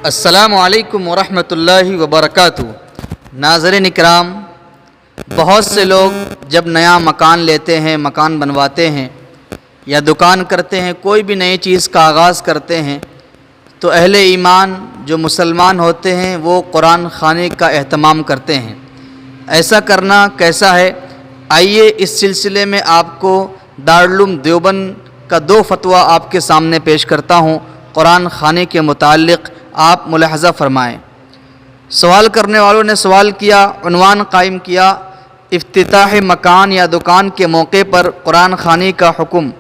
السلام علیکم ورحمۃ اللہ وبرکاتہ۔ ناظرین اکرام، بہت سے لوگ جب نیا مکان لیتے ہیں، مکان بنواتے ہیں یا دکان کرتے ہیں، کوئی بھی نئی چیز کا آغاز کرتے ہیں تو اہل ایمان جو مسلمان ہوتے ہیں وہ قرآن خوانی کا اہتمام کرتے ہیں۔ ایسا کرنا کیسا ہے؟ آئیے اس سلسلے میں آپ کو دارالعلوم دیوبند کا 2 فتویٰ آپ کے سامنے پیش کرتا ہوں قرآن خوانی کے متعلق، آپ ملاحظہ فرمائیں۔ سوال کرنے والوں نے سوال کیا، عنوان قائم کیا، افتتاح مکان یا دکان کے موقع پر قرآن خوانی کا حکم۔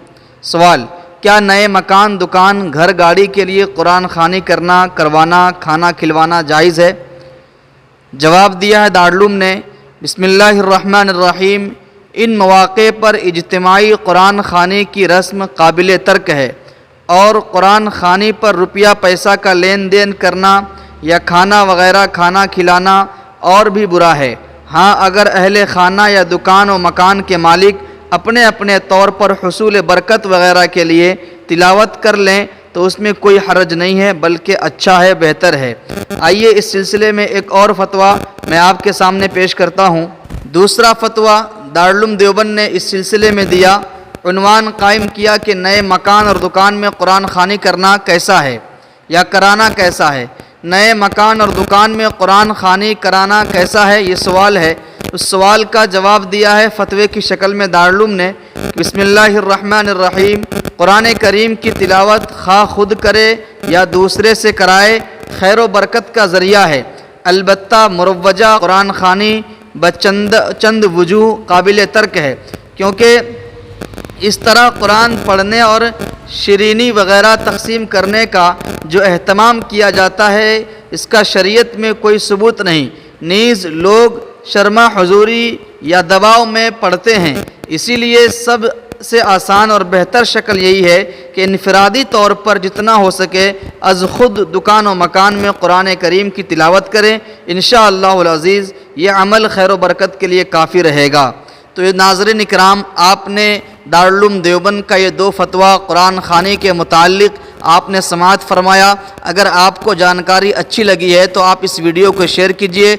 سوال: کیا نئے مکان، دکان، گھر، گاڑی کے لیے قرآن خوانی کروانا، کھانا کھلوانا جائز ہے؟ جواب دیا ہے دارالعلوم نے، بسم اللہ الرحمن الرحیم، ان مواقع پر اجتماعی قرآن خوانی کی رسم قابل ترک ہے، اور قرآن خوانی پر روپیہ پیسہ کا لین دین کرنا یا کھانا وغیرہ کھانا کھلانا اور بھی برا ہے۔ ہاں، اگر اہل خانہ یا دکان و مکان کے مالک اپنے اپنے طور پر حصول برکت وغیرہ کے لیے تلاوت کر لیں تو اس میں کوئی حرج نہیں ہے، بلکہ اچھا ہے، بہتر ہے۔ آئیے اس سلسلے میں ایک اور فتویٰ میں آپ کے سامنے پیش کرتا ہوں۔ دوسرا فتویٰ دارالعلوم دیوبند نے اس سلسلے میں دیا، عنوان قائم کیا کہ نئے مکان اور دکان میں قرآن خوانی کرنا کیسا ہے یا کرانا کیسا ہے؟ نئے مکان اور دکان میں قرآن خوانی کرانا کیسا ہے، یہ سوال ہے۔ اس سوال کا جواب دیا ہے فتوے کی شکل میں دارالعلوم نے، بسم اللہ الرحمن الرحیم، قرآن کریم کی تلاوت خواہ خود کرے یا دوسرے سے کرائے خیر و برکت کا ذریعہ ہے، البتہ مروجہ قرآن خوانی چند وجوہ قابل ترک ہے، کیونکہ اس طرح قرآن پڑھنے اور شیرینی وغیرہ تقسیم کرنے کا جو اہتمام کیا جاتا ہے، اس کا شریعت میں کوئی ثبوت نہیں، نیز لوگ شرما حضوری یا دباؤ میں پڑھتے ہیں۔ اسی لیے سب سے آسان اور بہتر شکل یہی ہے کہ انفرادی طور پر جتنا ہو سکے از خود دکان و مکان میں قرآن کریم کی تلاوت کریں، انشاءاللہ العزیز یہ عمل خیر و برکت کے لیے کافی رہے گا۔ تو یہ ناظرین اکرام، آپ نے دارالعلوم دیوبند کا یہ 2 فتویٰ قرآن خوانی کے متعلق آپ نے سماعت فرمایا۔ اگر آپ کو جانکاری اچھی لگی ہے تو آپ اس ویڈیو کو شیئر کیجئے۔